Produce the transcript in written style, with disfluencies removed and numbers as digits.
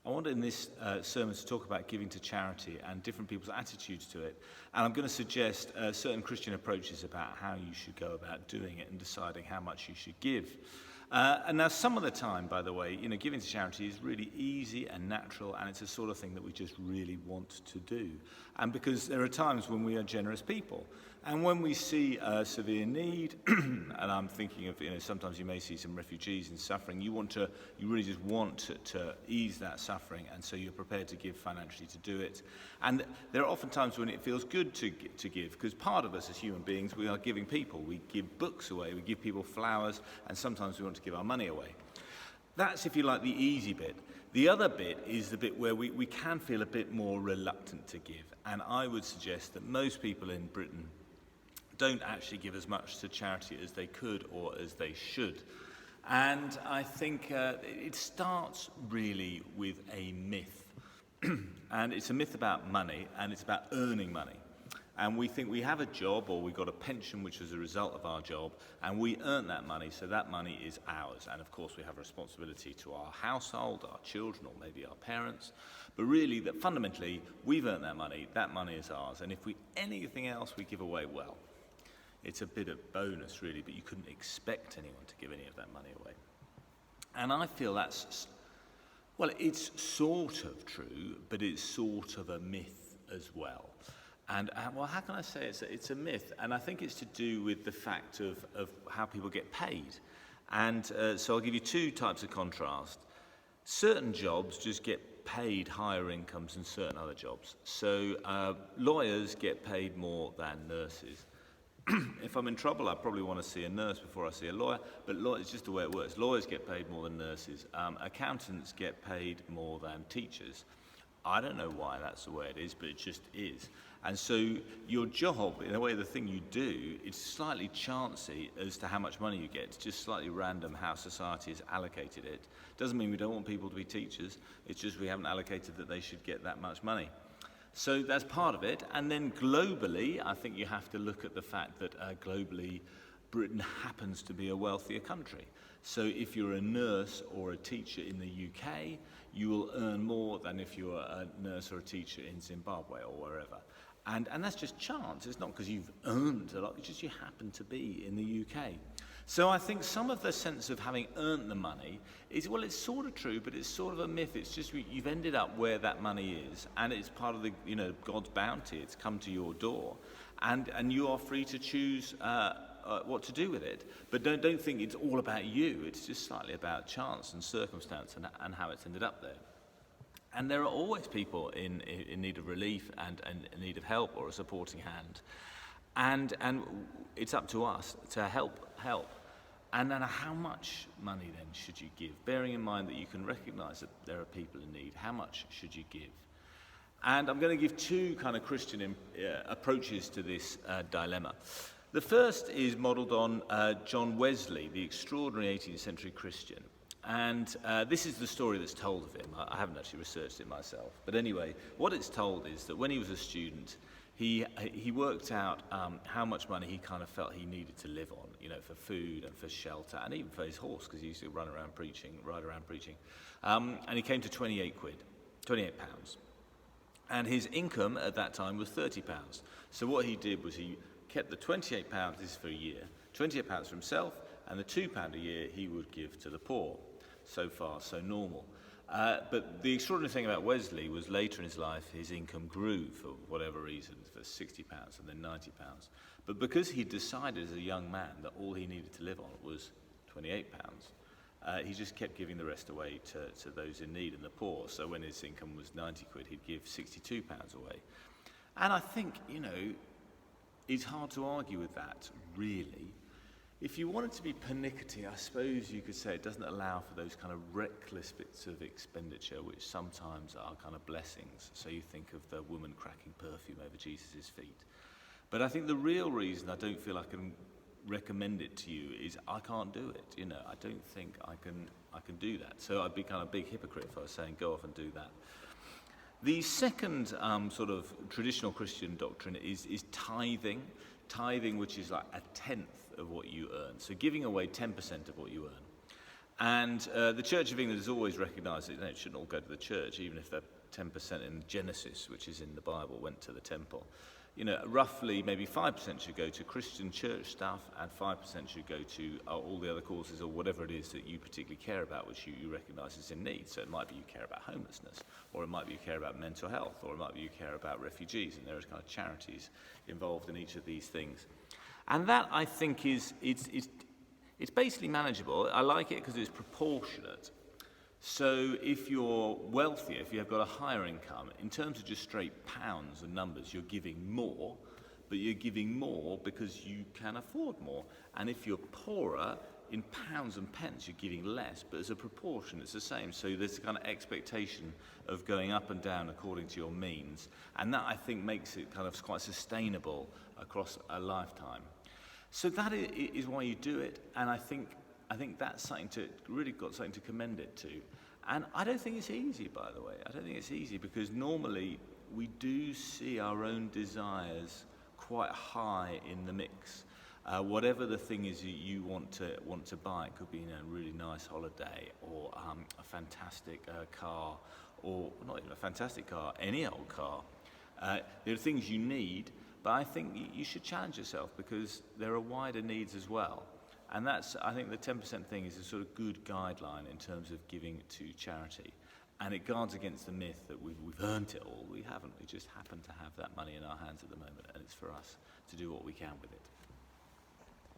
I want in this sermon to talk about giving to charity and different people's attitudes to it. And I'm going to suggest certain Christian approaches about how you should go about doing it and deciding how much you should give. And now some of the time, by the way, giving to charity is really easy and natural, and it's a sort of thing that we just really want to do. And because there are times when we are generous people. And when we see a severe need, and I'm thinking of, sometimes you may see some refugees in suffering, you really just want to ease that suffering, and so you're prepared to give financially to do it. And there are often times when it feels good to give, because part of us as human beings, we are giving people. We give books away, we give people flowers, and sometimes we want to give our money away. That's, if you like, the easy bit. The other bit is the bit where we can feel a bit more reluctant to give, and I would suggest that most people in Britain don't actually give as much to charity as they could or as they should. And I think it starts really with a myth. And it's a myth about money, and it's about earning money. And we think we have a job, or we got a pension which is a result of our job, and we earn that money, so that money is ours. And of course we have a responsibility to our household, our children, or maybe our parents. But really, that fundamentally, we've earned that money is ours. And if anything else we give away, well, it's a bit of bonus, really, but you couldn't expect anyone to give any of that money away. And I feel that's, well, it's sort of true, but it's sort of a myth as well. And, well, how can I say it's a myth? And I think it's to do with the fact of how people get paid. And so I'll give you two types of contrast. Certain jobs just get paid higher incomes than certain other jobs. So lawyers get paid more than nurses. If I'm in trouble, I probably want to see a nurse before I see a lawyer, but it's just the way it works. Lawyers get paid more than nurses. Accountants get paid more than teachers. I don't know why that's the way it is, but it just is. And so your job, in a way, the thing you do, it's slightly chancy as to how much money you get. It's just slightly random how society has allocated it. Doesn't mean we don't want people to be teachers. It's just we haven't allocated that they should get that much money. So that's part of it. And then globally, I think you have to look at the fact that globally, Britain happens to be a wealthier country. So if you're a nurse or a teacher in the UK, you will earn more than if you're a nurse or a teacher in Zimbabwe or wherever. And that's just chance. It's not because you've earned a lot, it's just you happen to be in the UK. So I think some of the sense of having earned the money is, well, it's sort of true, but it's sort of a myth. It's just you've ended up where that money is, and it's part of the, God's bounty. It's come to your door, and you are free to choose what to do with it. But don't think it's all about you. It's just slightly about chance and circumstance and how it's ended up there. And there are always people in need of relief and in need of help or a supporting hand. And it's up to us to help. And then how much money then should you give? Bearing in mind that you can recognize that there are people in need, how much should you give? And I'm going to give two kind of Christian approaches to this dilemma. The first is modeled on John Wesley, the extraordinary 18th century Christian. And this is the story that's told of him. I haven't actually researched it myself. But anyway, what it's told is that when he was a student, he worked out how much money he kind of felt he needed to live on, for food and for shelter, and even for his horse, because he used to ride around preaching. And he came to 28 pounds. And his income at that time was £30. So what he did was he kept the £28, this is for a year, £28 for himself, and the £2 a year he would give to the poor. So far, so normal. But the extraordinary thing about Wesley was later in his life, his income grew for whatever reason, for £60 and then £90. But because he decided as a young man that all he needed to live on was £28, he just kept giving the rest away to those in need and the poor. So when his income was 90 quid, he'd give £62 away. And I think, it's hard to argue with that, really. If you wanted to be pernickety, I suppose you could say it doesn't allow for those kind of reckless bits of expenditure, which sometimes are kind of blessings. So you think of the woman cracking perfume over Jesus' feet. But I think the real reason I don't feel I can recommend it to you is I can't do it. I don't think I can do that. So I'd be kind of a big hypocrite if I was saying go off and do that. The second sort of traditional Christian doctrine is tithing. Tithing, which is like a tenth of what you earn. So giving away 10% of what you earn. And the Church of England has always recognised that it shouldn't all go to the church, even if the 10% in Genesis, which is in the Bible, went to the temple. Roughly maybe 5% should go to Christian church stuff, and 5% should go to all the other causes or whatever it is that you particularly care about, which you recognise is in need. So it might be you care about homelessness, or it might be you care about mental health, or it might be you care about refugees, and there are kind of charities involved in each of these things. And that, I think, it's basically manageable. I like it because it's proportionate. So if you're wealthier, if you've got a higher income, in terms of just straight pounds and numbers, you're giving more, but you're giving more because you can afford more. And if you're poorer, in pounds and pence, you're giving less, but as a proportion, it's the same. So there's a kind of expectation of going up and down according to your means. And that, I think, makes it kind of quite sustainable across a lifetime. So that is why you do it, and I think that's something to really got something to commend it to. And I don't think it's easy, by the way. I don't think it's easy because normally we do see our own desires quite high in the mix. Whatever the thing is that you want to buy, it could be a really nice holiday or a fantastic car, or not even a fantastic car, any old car. There are things you need, but I think you should challenge yourself because there are wider needs as well. And I think the 10% thing is a sort of good guideline in terms of giving to charity. And it guards against the myth that we've earned it all. We haven't. We just happen to have that money in our hands at the moment, and it's for us to do what we can with it.